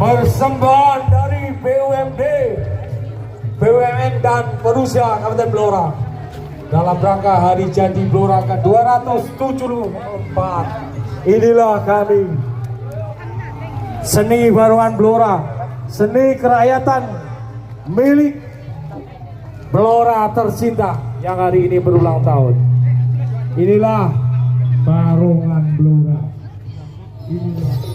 Persembahan dari BUMD, BUMN dan Perusahaan Kabupaten Blora dalam rangka Hari Jadi Blora ke-274. Inilah kami, seni barongan Blora, seni kerakyatan milik Blora tercinta yang hari ini berulang tahun. Inilah barongan Blora. Inilah